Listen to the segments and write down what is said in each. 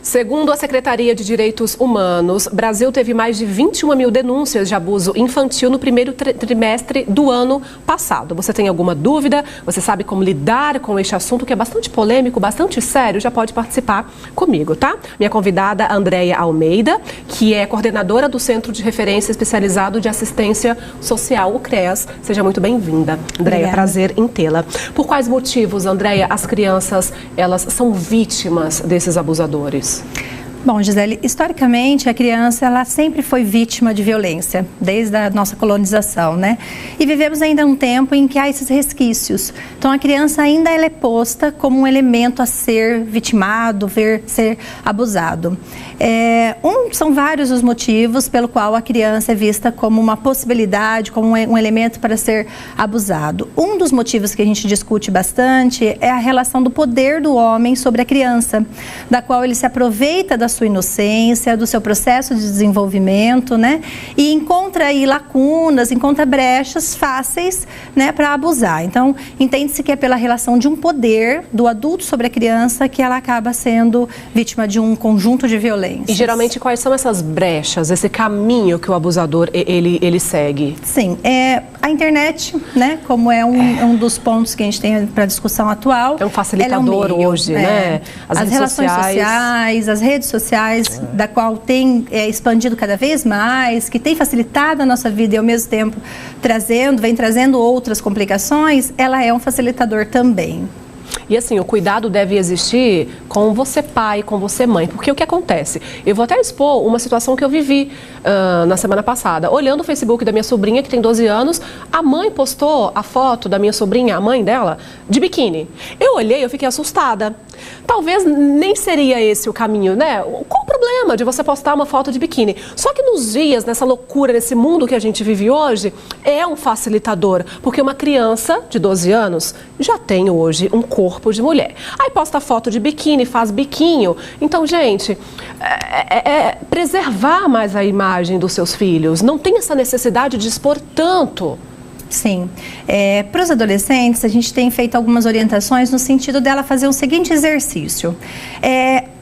Segundo a Secretaria de Direitos Humanos, Brasil teve mais de 21 mil denúncias de abuso infantil no primeiro trimestre do ano passado. Você tem alguma dúvida? Você sabe como lidar com este assunto que é bastante polêmico, bastante sério? Já pode participar comigo, tá? Minha convidada, Andréia Almeida, que é coordenadora do Centro de Referência Especializado de Assistência Social, o CREAS. Seja muito bem-vinda, Andréia. Prazer em tê-la. Por quais motivos, Andréia, as crianças elas são vítimas desses abusadores? Bom, Gisele, historicamente a criança ela sempre foi vítima de violência, desde a nossa colonização, né? E vivemos ainda um tempo em que há esses resquícios. Então a criança ainda ela é posta como um elemento a ser vitimado, ser abusado. São vários os motivos pelo qual a criança é vista como uma possibilidade, como um elemento para ser abusado. Um dos motivos que a gente discute bastante é a relação do poder do homem sobre a criança, da qual ele se aproveita da sua inocência, do seu processo de desenvolvimento, né? E encontra aí lacunas, encontra brechas fáceis, né, para abusar. Então, entende-se que é pela relação de um poder do adulto sobre a criança que ela acaba sendo vítima de um conjunto de violências. E geralmente quais são essas brechas, esse caminho que o abusador ele segue? Sim, a internet, né, como é um dos pontos que a gente tem para discussão atual. É um facilitador hoje, né? As relações sociais, as redes sociais, da qual tem expandido cada vez mais, que tem facilitado a nossa vida e ao mesmo tempo vem trazendo outras complicações, ela é um facilitador também. E assim, o cuidado deve existir com você pai, com você mãe, porque o que acontece? Eu vou até expor uma situação que eu vivi na semana passada. Olhando o Facebook da minha sobrinha, que tem 12 anos, a mãe postou a foto da minha sobrinha, a mãe dela, de biquíni. Eu olhei, eu fiquei assustada. Talvez nem seria esse o caminho, né? Qual o problema de você postar uma foto de biquíni? Só que nos dias, nessa loucura, nesse mundo que a gente vive hoje, é um facilitador, porque uma criança de 12 anos já tem hoje um corpo de mulher. Aí posta foto de biquíni, faz biquinho. Então, gente, preservar mais a imagem dos seus filhos. Não tem essa necessidade de expor tanto. Sim. Para os adolescentes, a gente tem feito algumas orientações no sentido dela fazer o seguinte exercício.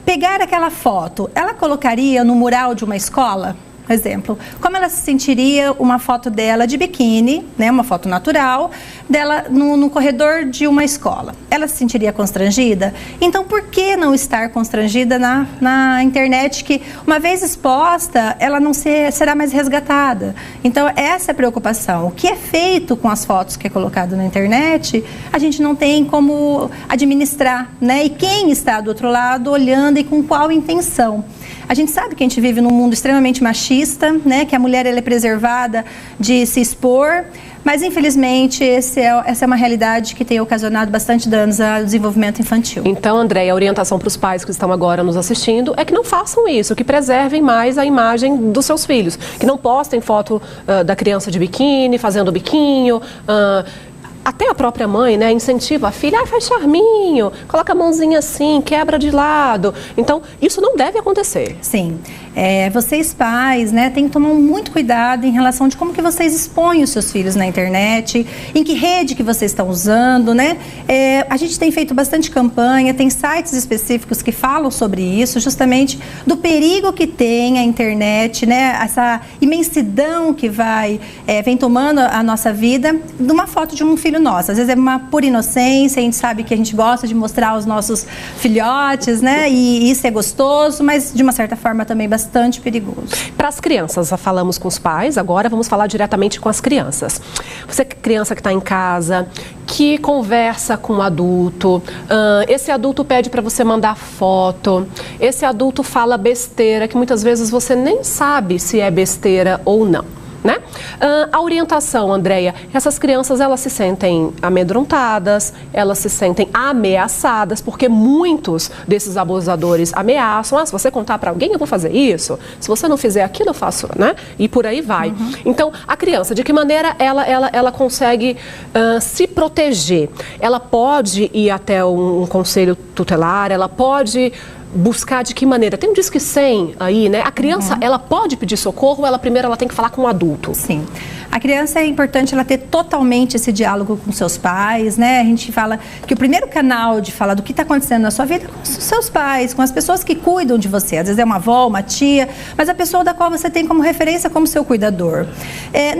Pegar aquela foto, ela colocaria no mural de uma escola? Por exemplo, como ela se sentiria uma foto dela de biquíni, né, uma foto natural, dela no corredor de uma escola? Ela se sentiria constrangida? Então, por que não estar constrangida na internet que, uma vez exposta, ela não será mais resgatada? Então, essa é a preocupação. O que é feito com as fotos que é colocado na internet, a gente não tem como administrar, né? E quem está do outro lado olhando e com qual intenção? A gente sabe que a gente vive num mundo extremamente machista, né? Que a mulher ela é preservada de se expor, mas infelizmente essa é uma realidade que tem ocasionado bastante danos ao desenvolvimento infantil. Então, Andréia, a orientação para os pais que estão agora nos assistindo é que não façam isso, que preservem mais a imagem dos seus filhos, que não postem foto da criança de biquíni, fazendo biquinho. Até a própria mãe, né, incentiva a filha, faz charminho, coloca a mãozinha assim, quebra de lado. Então, isso não deve acontecer. Sim. Vocês pais, né, têm que tomar muito cuidado em relação de como que vocês expõem os seus filhos na internet, em que rede que vocês estão usando, né? A gente tem feito bastante campanha, tem sites específicos que falam sobre isso, justamente do perigo que tem a internet, né? Essa imensidão que vem tomando a nossa vida de uma foto de um filho nosso. Às vezes é uma pura inocência, a gente sabe que a gente gosta de mostrar os nossos filhotes, né? E isso é gostoso, mas de uma certa forma também bastante perigoso. Para as crianças, já falamos com os pais, agora vamos falar diretamente com as crianças. Você criança que está em casa, que conversa com um adulto, esse adulto pede para você mandar foto, esse adulto fala besteira, que muitas vezes você nem sabe se é besteira ou não, né? A orientação, Andréia, essas crianças elas se sentem amedrontadas, elas se sentem ameaçadas, porque muitos desses abusadores ameaçam, se você contar para alguém eu vou fazer isso, se você não fizer aquilo eu faço, né? E por aí vai. Então, a criança, de que maneira ela consegue se proteger? Ela pode ir até um conselho tutelar, ela pode buscar de que maneira? Tem um Disque 100 aí, né? A criança, ela pode pedir socorro ou primeiro ela tem que falar com o adulto? Sim. A criança é importante ela ter totalmente esse diálogo com seus pais, né? A gente fala que o primeiro canal de falar do que está acontecendo na sua vida é com os seus pais, com as pessoas que cuidam de você. Às vezes é uma avó, uma tia, mas a pessoa da qual você tem como referência como seu cuidador.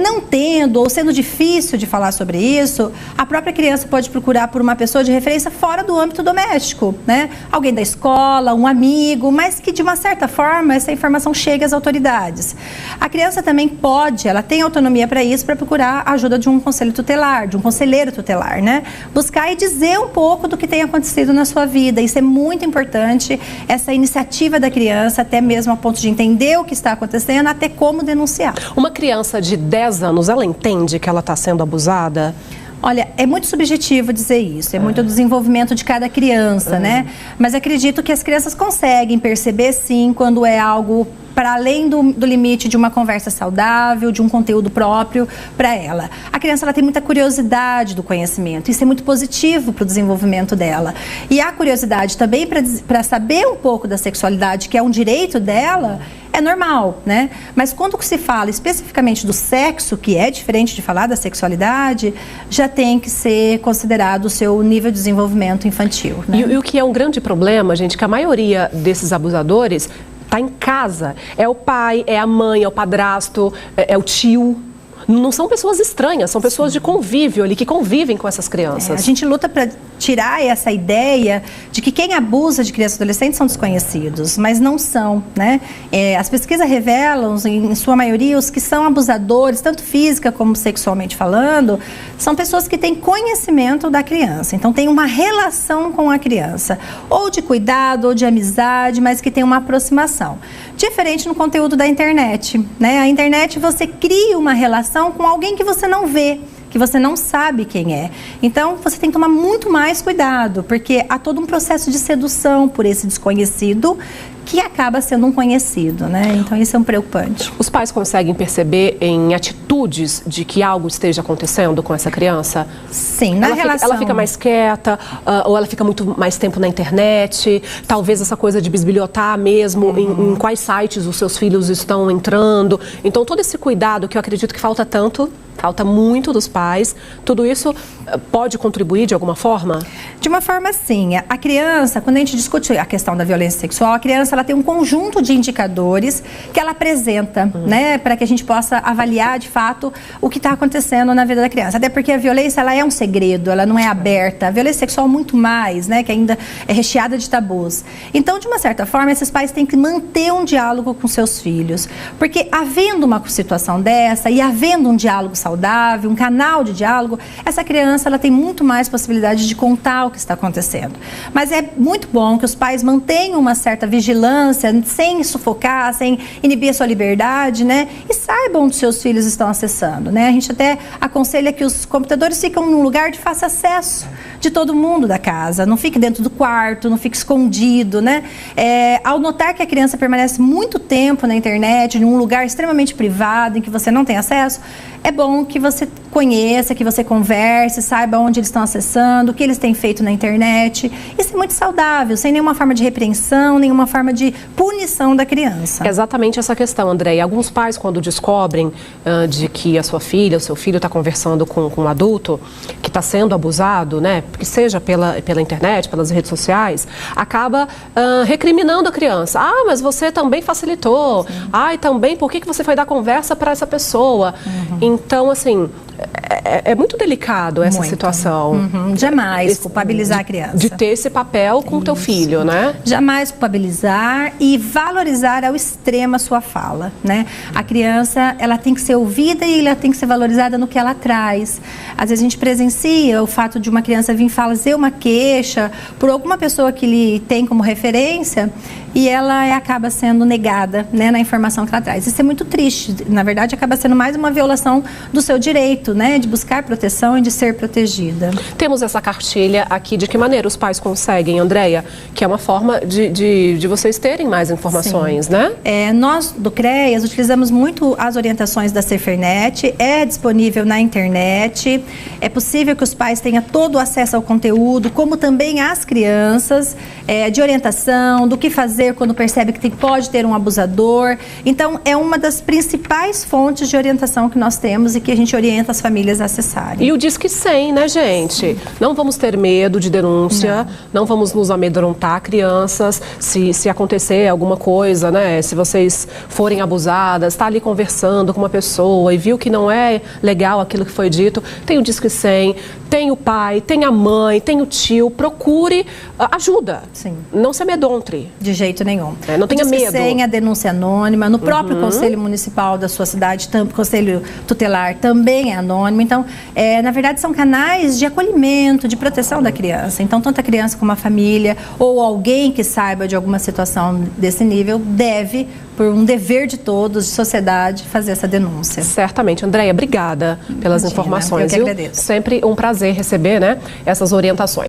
Não tendo ou sendo difícil de falar sobre isso, a própria criança pode procurar por uma pessoa de referência fora do âmbito doméstico, né? Alguém da escola, um amigo, mas que de uma certa forma essa informação chegue às autoridades. A criança também pode, ela tem autonomia para isso, para procurar a ajuda de um conselho tutelar, de um conselheiro tutelar, né? Buscar e dizer um pouco do que tem acontecido na sua vida. Isso é muito importante, essa iniciativa da criança, até mesmo a ponto de entender o que está acontecendo, até como denunciar. Uma criança de 10 anos, ela entende que ela está sendo abusada? Olha, é muito subjetivo dizer isso, é muito do desenvolvimento de cada criança, né? Mas acredito que as crianças conseguem perceber, sim, quando é algo para além do limite de uma conversa saudável, de um conteúdo próprio para ela. A criança ela tem muita curiosidade do conhecimento, isso é muito positivo para o desenvolvimento dela. E a curiosidade também para saber um pouco da sexualidade, que é um direito dela, é normal, né? Mas quando se fala especificamente do sexo, que é diferente de falar da sexualidade, já tem que ser considerado o seu nível de desenvolvimento infantil, né? E o que é um grande problema, gente, que a maioria desses abusadores está em casa. É o pai, é a mãe, é o padrasto, é o tio. Não são pessoas estranhas, são pessoas de convívio ali, que convivem com essas crianças. A gente luta para tirar essa ideia de que quem abusa de crianças e adolescentes são desconhecidos, mas não são, né? As pesquisas revelam, em sua maioria, os que são abusadores, tanto física como sexualmente falando, são pessoas que têm conhecimento da criança. Então, tem uma relação com a criança, ou de cuidado, ou de amizade, mas que tem uma aproximação. Diferente no conteúdo da internet, né? A internet, você cria uma relação com alguém que você não vê, que você não sabe quem é. Então, você tem que tomar muito mais cuidado, porque há todo um processo de sedução por esse desconhecido que acaba sendo um conhecido, né? Então, isso é um preocupante. Os pais conseguem perceber em atitudes de que algo esteja acontecendo com essa criança? Sim, na relação... Ela fica mais quieta, ou ela fica muito mais tempo na internet, talvez essa coisa de bisbilhotar mesmo, em quais sites os seus filhos estão entrando. Então, todo esse cuidado que eu acredito que falta muito dos pais, tudo isso pode contribuir de alguma forma? De uma forma, sim. A criança, quando a gente discute a questão da violência sexual, a criança ela tem um conjunto de indicadores que ela apresenta, né, para que a gente possa avaliar, de fato, o que está acontecendo na vida da criança. Até porque a violência, ela é um segredo, ela não é aberta. A violência sexual, muito mais, né, que ainda é recheada de tabus. Então, de uma certa forma, esses pais têm que manter um diálogo com seus filhos. Porque, havendo uma situação dessa e havendo um diálogo saudável, um canal de diálogo, essa criança ela tem muito mais possibilidade de contar o que está acontecendo. Mas é muito bom que os pais mantenham uma certa vigilância, sem sufocar, sem inibir a sua liberdade, né? E saibam onde seus filhos estão acessando, né? A gente até aconselha que os computadores ficam num lugar de fácil acesso de todo mundo da casa. Não fique dentro do quarto, não fique escondido, né? Ao notar que a criança permanece muito tempo na internet, em um lugar extremamente privado, em que você não tem acesso, é bom que você conheça, que você converse, saiba onde eles estão acessando, o que eles têm feito na internet. Isso é muito saudável, sem nenhuma forma de repreensão, nenhuma forma de punição da criança. Exatamente essa questão, Andréia. Alguns pais, quando descobrem de que a sua filha, o seu filho está conversando com um adulto que está sendo abusado, né, que seja pela internet, pelas redes sociais, acaba recriminando a criança. Ah, mas você também facilitou. Sim. Ah, e também, por que você foi dar conversa para essa pessoa? Então, assim, é muito delicado essa situação. Jamais culpabilizar a criança. De ter esse papel com o teu filho, né? Jamais culpabilizar e valorizar ao extremo a sua fala, né? A criança, ela tem que ser ouvida e ela tem que ser valorizada no que ela traz. Às vezes a gente presencia o fato de uma criança vir fazer uma queixa por alguma pessoa que ele tem como referência e ela acaba sendo negada, né, na informação que ela traz. Isso é muito triste. Na verdade, acaba sendo mais uma violação do seu direito direito, né, de buscar proteção e de ser protegida. Temos essa cartilha aqui. De que maneira os pais conseguem, Andréia? Que é uma forma de vocês terem mais informações, Sim. né? Nós, do CREAS, utilizamos muito as orientações da Cefernet, é disponível na internet, é possível que os pais tenham todo o acesso ao conteúdo, como também as crianças, de orientação, do que fazer quando percebe que pode ter um abusador. Então, é uma das principais fontes de orientação que nós temos e que a gente orienta as famílias a acessarem. E o Disque 100, né, gente? Não vamos ter medo de denúncia, não vamos nos amedrontar, crianças, se acontecer alguma coisa, né? Se vocês forem abusadas, tá ali conversando com uma pessoa e viu que não é legal aquilo que foi dito, tem o Disque 100, tem o pai, tem a mãe, tem o tio, procure ajuda. Sim. Não se amedronte. De jeito nenhum. Não tenha medo. O Disque 100, a denúncia anônima, no próprio Conselho Municipal da sua cidade, Conselho Tutelar também é anônimo. Então, na verdade, são canais de acolhimento, de proteção da criança. Então, tanto a criança como a família ou alguém que saiba de alguma situação desse nível deve, por um dever de todos, de sociedade, fazer essa denúncia. Certamente. Andréia, obrigada pelas informações. Eu que agradeço. Sempre um prazer receber, né, essas orientações.